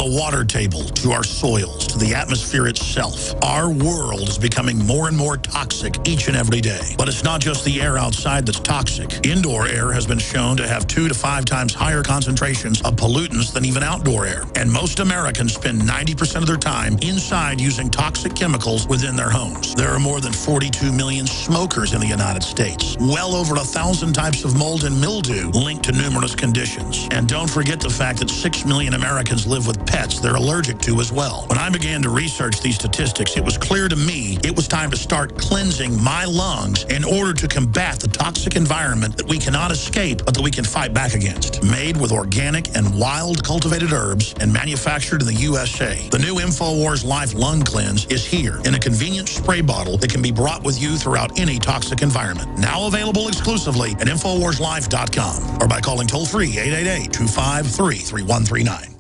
the water table to our soils to the atmosphere itself, our world is becoming more and more toxic each and every day. But it's not just the air outside that's toxic. Indoor air has been shown to have 2 to 5 times higher concentrations of pollutants than even outdoor air. And most Americans spend 90% of their time inside using toxic chemicals within their homes. There are more than 42 million smokers in the United States. Well over 1,000 types of mold and mildew linked to numerous conditions. And don't forget the fact that 6 million Americans live with pets they're allergic to as well. When I began to research these statistics, it was clear to me it was time to start cleansing my lungs in order to combat the toxic environment that we cannot escape, but that we can fight back against. Made with organic and wild cultivated herbs and manufactured in the USA, the new InfoWars Life Lung Cleanse is here in a convenient spray bottle that can be brought with you throughout any toxic environment. Now available exclusively at InfoWarsLife.com or by calling toll-free 888-253-3139.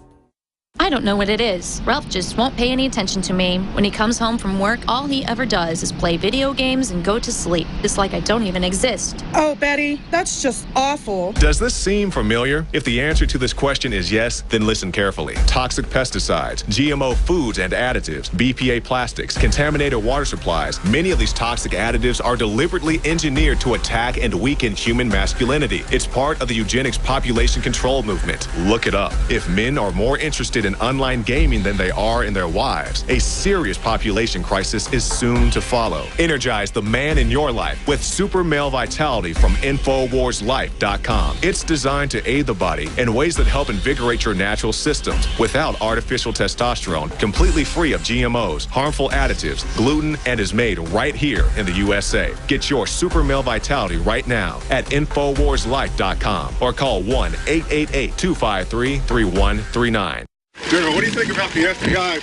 I don't know what it is. Ralph just won't pay any attention to me. When he comes home from work, all he ever does is play video games and go to sleep. It's like I don't even exist. Oh, Betty, that's just awful. Does this seem familiar? If the answer to this question is yes, then listen carefully. Toxic pesticides, GMO foods and additives, BPA plastics, contaminated water supplies. Many of these toxic additives are deliberately engineered to attack and weaken human masculinity. It's part of the eugenics population control movement. Look it up. If men are more interested in online gaming than they are in their wives, a serious population crisis is soon to follow. Energize the man in your life with Super Male Vitality from InfoWarsLife.com. It's designed to aid the body in ways that help invigorate your natural systems without artificial testosterone, completely free of GMOs, harmful additives, gluten, and is made right here in the USA. Get your Super Male Vitality right now at InfoWarsLife.com or call 1-888-253-3139. General, what do you think about the FBI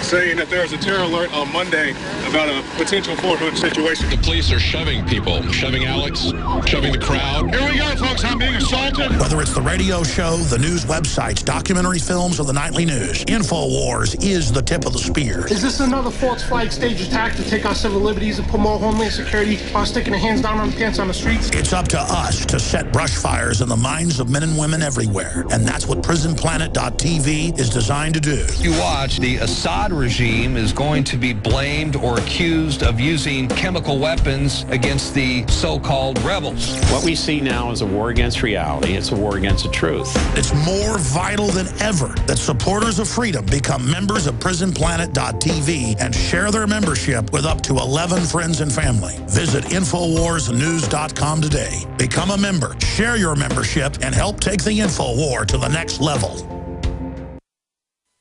saying that there's a terror alert on Monday about a potential Fort Hood situation? The police are shoving people, shoving Alex, shoving the crowd. Here we go, folks. I'm being assaulted. Whether it's the radio show, the news websites, documentary films, or the nightly news, InfoWars is the tip of the spear. Is this another false flag stage attack to take our civil liberties and put more homeland security while sticking their hands down on the pants on the streets? It's up to us to set brush fires in the minds of men and women everywhere. And that's what PrisonPlanet.tv is designed to do. You watch, the Assad regime is going to be blamed or accused of using chemical weapons against the so-called rebels. What we see now is a war against reality. It's a war against the truth. It's more vital than ever that supporters of freedom become members of PrisonPlanet.tv and share their membership with up to 11 friends and family. Visit InfoWarsNews.com today. Become a member, share your membership, and help take the InfoWar to the next level.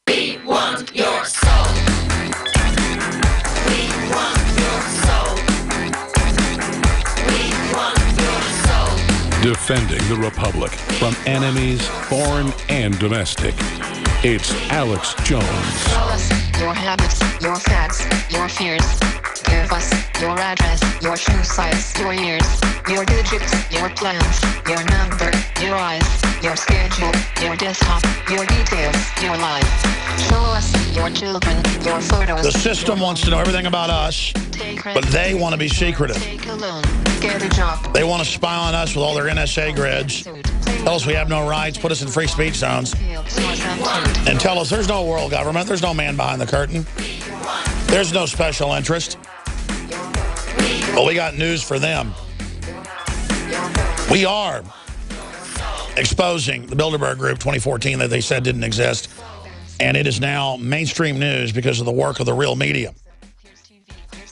We want your soul. We want your soul. We want your soul. Defending the Republic from enemies, foreign and domestic. It's Alex Jones. Tell us your habits, your facts, your fears. Give us your address, your shoe size, your years, your digits, your plans, your number, your eyes, your schedule, your desktop, your details, your life. Show us your children, your photos. The system wants to know everything about us, but they want to be secretive. Take a loan, get a job. They want to spy on us with all their NSA grids. Tell us we have no rights, put us in free speech zones, and tell us there's no world government, there's no man behind the curtain, there's no special interest. Well, we got news for them. We are exposing the Bilderberg Group 2014 that they said didn't exist, and it is now mainstream news because of the work of the real media.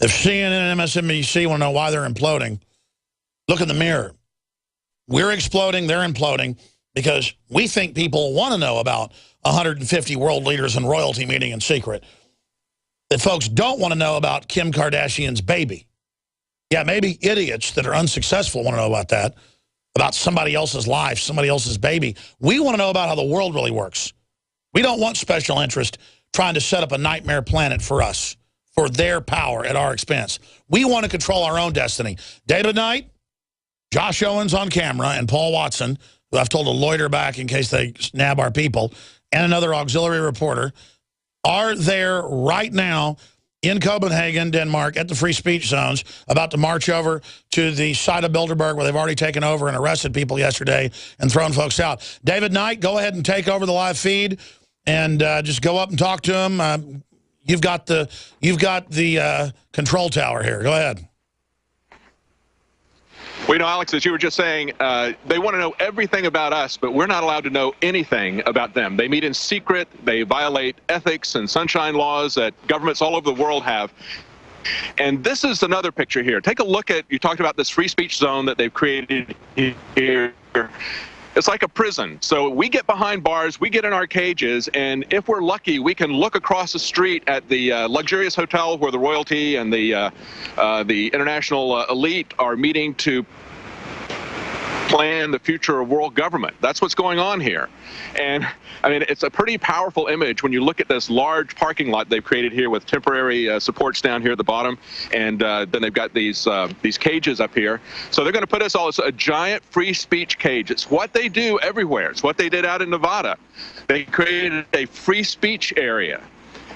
If CNN and MSNBC want to know why they're imploding, look in the mirror. We're exploding, they're imploding, because we think people want to know about 150 world leaders and royalty meeting in secret. That folks don't want to know about Kim Kardashian's baby. Yeah, maybe idiots that are unsuccessful want to know about that, about somebody else's life, somebody else's baby. We want to know about how the world really works. We don't want special interest trying to set up a nightmare planet for us, for their power at our expense. We want to control our own destiny. David Knight, Josh Owens on camera, and Paul Watson, who I've told to loiter back in case they nab our people, and another auxiliary reporter, are there right now in Copenhagen, Denmark, at the free speech zones, about to march over to the site of Bilderberg where they've already taken over and arrested people yesterday and thrown folks out. David Knight, go ahead and take over the live feed. and just go up and talk to them. You've got the control tower here. Go ahead. Well, you know, Alex, as you were just saying, they want to know everything about us, but we're not allowed to know anything about them. They meet in secret. They violate ethics and sunshine laws that governments all over the world have. And this is another picture here. Take a look at, you talked about this free speech zone that they've created here. It's like a prison. So we get behind bars, we get in our cages, and if we're lucky, we can look across the street at the luxurious hotel where the royalty and the international elite are meeting to plan the future of world government. That's what's going on here. And I mean, it's a pretty powerful image when you look at this large parking lot they've created here with temporary supports down here at the bottom, and then they've got these cages up here. So they're going to put us all as a giant free speech cage. It's what they do everywhere. It's what they did out in Nevada. They created a free speech area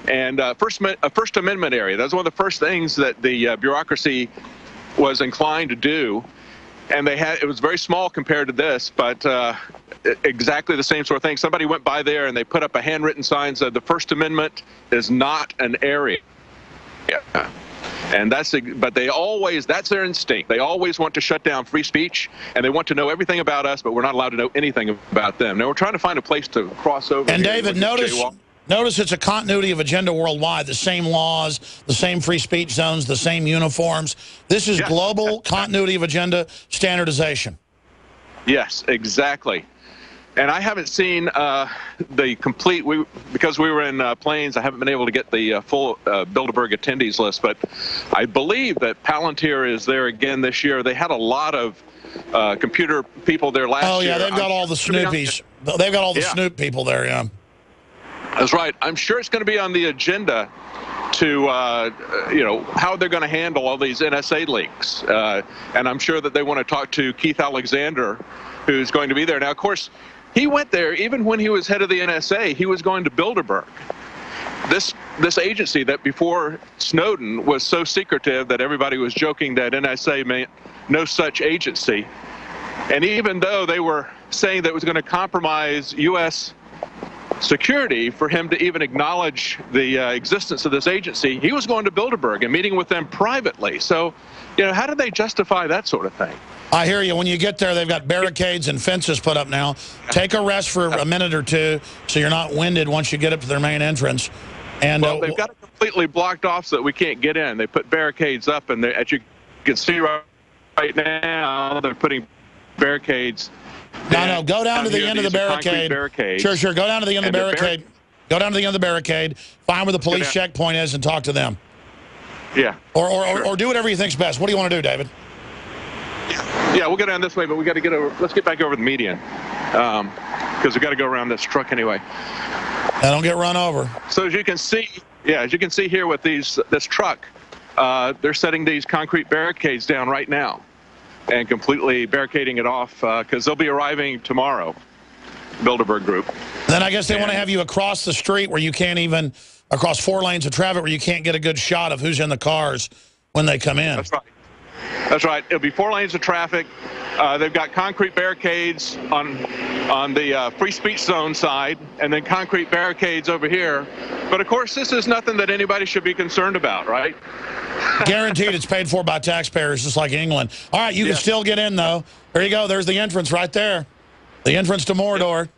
and a First Amendment area. That's one of the first things that the bureaucracy was inclined to do. And it was very small compared to this, but exactly the same sort of thing. Somebody went by there and they put up a handwritten sign that said the First Amendment is not an area. And that's their instinct. They always want to shut down free speech, and they want to know everything about us, but we're not allowed to know anything about them. Now we're trying to find a place to cross over. And David, notice it's a continuity of agenda worldwide, the same laws, the same free speech zones, the same uniforms. This is global continuity of agenda standardization. Yes, exactly. And I haven't seen the complete, because we were in planes, I haven't been able to get the full Bilderberg attendees list, but I believe that Palantir is there again this year. They had a lot of computer people there last year. Oh, yeah, they've got all the Snoopies. They've got all the Snoop people there, yeah. That's right. I'm sure it's going to be on the agenda to, you know, how they're going to handle all these NSA leaks. And I'm sure that they want to talk to Keith Alexander, who's going to be there. Now, of course, he went there, even when he was head of the NSA, he was going to Bilderberg. This agency that before Snowden was so secretive that everybody was joking that NSA meant no such agency. And even though they were saying that it was going to compromise U.S. security for him to even acknowledge the existence of this agency, he was going to Bilderberg and meeting with them privately. So, you know, how do they justify that sort of thing? I hear you. When you get there, they've got barricades and fences put up now. Take a rest for a minute or two so you're not winded once you get up to their main entrance. And well, they've got it completely blocked off so that we can't get in. They put barricades up, and as you can see right now, they're putting barricades. No, go down to the end of the barricade. Sure. Go down to the end of the barricade. Go down to the end of the barricade. Find where the police checkpoint is and talk to them. Yeah. Or do whatever you think's best. What do you want to do, David? Yeah, we'll go down this way, but we got to get over. Let's get back over the median because we got to go around this truck anyway. Now don't get run over. So as you can see, here with this truck, they're setting these concrete barricades down right now and completely barricading it off because they'll be arriving tomorrow, Bilderberg Group. Then I guess they want to have you across the street where you can't even, across 4 lanes of traffic where you can't get a good shot of who's in the cars when they come in. That's right. That's right. It'll be 4 lanes of traffic. They've got concrete barricades on the free speech zone side and then concrete barricades over here. But, of course, this is nothing that anybody should be concerned about, right? Guaranteed it's paid for by taxpayers, just like England. All right, you can still get in, though. There you go. There's the entrance right there. The entrance to Mordor.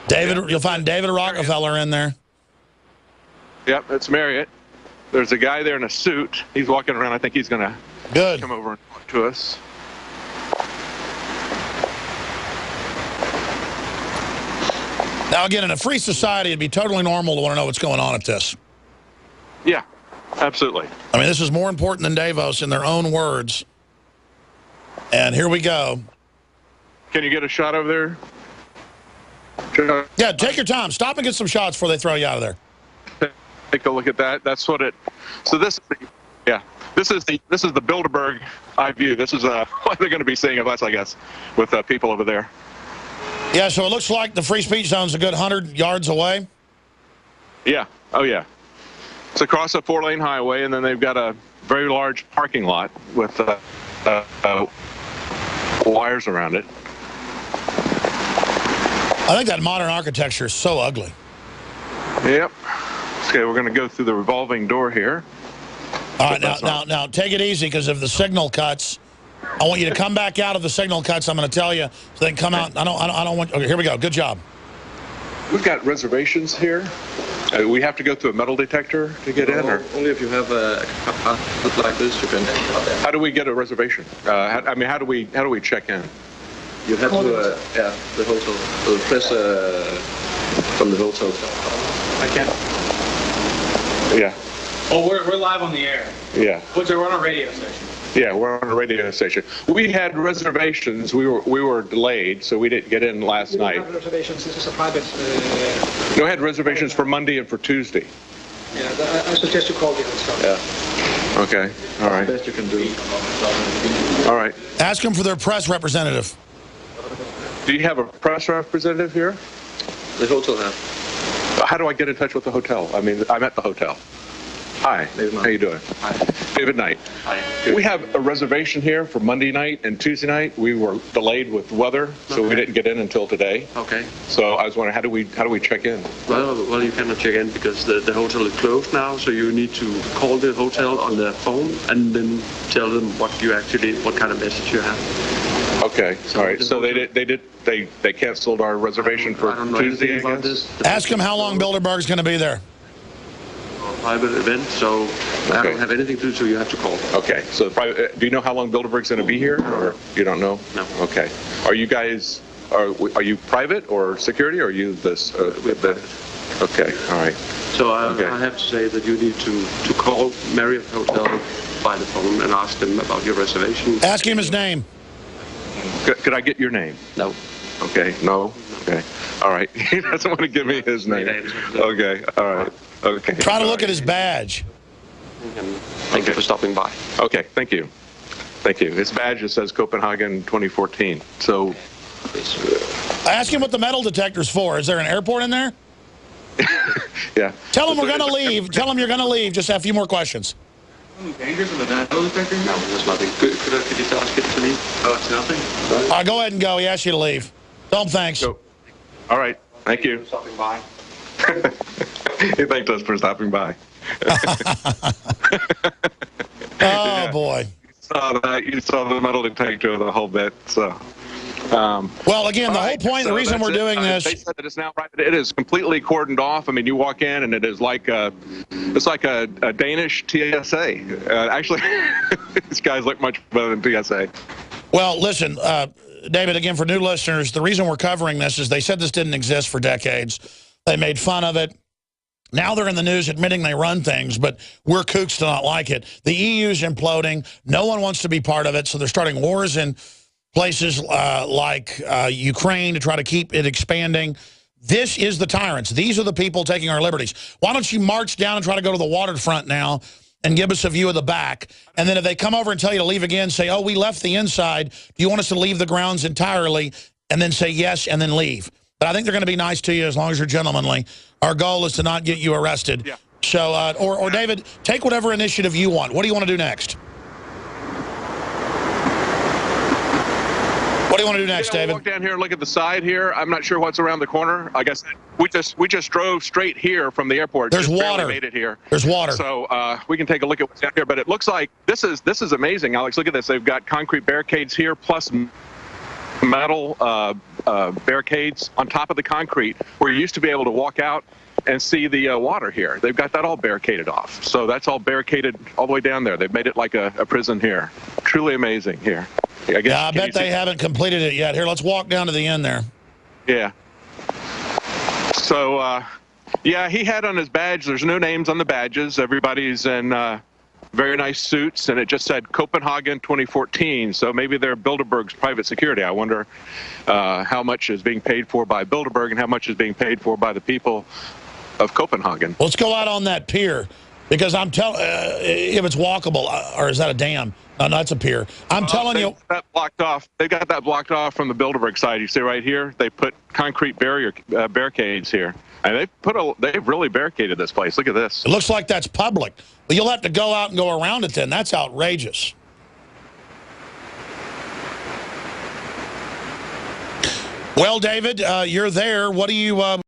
David, you'll find David Rockefeller in there. Yep, that's Marriott. There's a guy there in a suit. He's walking around. I think he's going to come over and talk to us. Now, again, in a free society, it'd be totally normal to want to know what's going on at this. Yeah, absolutely. I mean, this is more important than Davos in their own words. And here we go. Can you get a shot over there? Sure. Yeah, take your time. Stop and get some shots before they throw you out of there. Take a look at that. That's what it. So this is the Bilderberg eye view. This is what they're going to be seeing of us, I guess, with people over there. Yeah. So it looks like the free speech zone's a good 100 yards away. Yeah. Oh yeah. It's across a 4-lane highway, and then they've got a very large parking lot with wires around it. I think that modern architecture is so ugly. Yep. Okay, we're going to go through the revolving door here. All right, now, take it easy, because if the signal cuts, I want you to come back out of the signal cuts. I'm going to tell you, so then come out. I don't want. Okay, here we go. Good job. We've got reservations here. We have to go through a metal detector to get in, or only if you have a card like this, you can. How do we get a reservation? I mean, how do we check in? You have to, the hotel. Press from the hotel. I can't. Yeah. Oh, we're live on the air. Yeah. We're on a radio station. Yeah, we're on a radio station. We had reservations. We were delayed, so we didn't get in last night. Have reservations. This is a private. No, I had reservations for Monday and for Tuesday. Yeah, I suggest you call the hotel. Yeah. Okay. All right. Best you can do. All right. Ask them for their press representative. Do you have a press representative here? The hotel have. How do I get in touch with the hotel? I mean, I'm at the hotel. Hi. How you doing? Hi. David Knight. Hi. We have a reservation here for Monday night and Tuesday night. We were delayed with weather, so we didn't get in until today. Okay. So I was wondering, how do we check in? Well, you cannot check in because the hotel is closed now. So you need to call the hotel on the phone and then tell them what kind of message you have. Okay. All right. So they canceled our reservation for Tuesday, I guess? Ask them how long Bilderberg's going to be there. Private event, so I don't have anything to do, so you have to call. Okay, so do you know how long Bilderberg's going to be here, or you don't know? No. Okay. Are you guys, are you private or security, or are you this? Okay, all right. So I have to say that you need to call Marriott Hotel by the phone and ask them about your reservation. Ask him his name. Could I get your name? No. Okay, no? Okay. All right. He doesn't want to give me his name. Okay, all right. Okay. Try to look at his badge. Thank you for stopping by. Okay, thank you. Thank you. His badge just says Copenhagen 2014. So, ask him what the metal detector's for. Is there an airport in there? Yeah. Tell him we're going to leave. Tell him you're going to leave. Just have a few more questions. Dangerous with a metal detector? No, there's nothing. Could you ask it to me? Oh, it's nothing? All right, go ahead and go. He asked you to leave. Tell him thanks. All right. Thank you. Stopping by. He thanked us for stopping by. Oh, boy. You saw the metal detector the whole bit. So, well, again, the whole point, the reason we're doing this. They said that it's now private. It is completely cordoned off. I mean, you walk in and it is like a Danish TSA. Actually, these guys look much better than TSA. Well, listen, David, again, for new listeners, the reason we're covering this is they said this didn't exist for decades. They made fun of it. Now they're in the news admitting they run things, but we're kooks to not like it. The EU's imploding. No one wants to be part of it, so they're starting wars in places like Ukraine to try to keep it expanding. This is the tyrants. These are the people taking our liberties. Why don't you march down and try to go to the waterfront now and give us a view of the back? And then if they come over and tell you to leave again, say, oh, we left the inside. Do you want us to leave the grounds entirely? And then say yes and then leave. But I think they're going to be nice to you as long as you're gentlemanly. Our goal is to not get you arrested. Yeah. So, or David, take whatever initiative you want. What do you want to do next? What do you want to do next, David? Walk down here and look at the side here. I'm not sure what's around the corner. Like I said, we just drove straight here from the airport. There's just water. Made it here. There's water. So we can take a look at what's down here. But it looks like this is amazing, Alex. Look at this. They've got concrete barricades here, plus metal barricades on top of the concrete, where you used to be able to walk out and see the water here. They've got that all barricaded off. So that's all barricaded all the way down there. They've made it like a prison here. Truly amazing here. I bet they haven't completed it yet. Here, let's walk down to the end there. Yeah. So, yeah, he had on his badge, there's no names on the badges. Everybody's in very nice suits, and it just said Copenhagen 2014. So maybe they're Bilderberg's private security. I wonder how much is being paid for by Bilderberg and how much is being paid for by the people of Copenhagen. Let's go out on that pier, because I'm telling if it's walkable, or is that a dam? No, that's a pier. I'm telling you. That blocked off. They got that blocked off from the Bilderberg side. You see right here, they put concrete barricades here. And they've really barricaded this place. Look at this. It looks like that's public. But you'll have to go out and go around it then. That's outrageous. Well, David, you're there. What do you...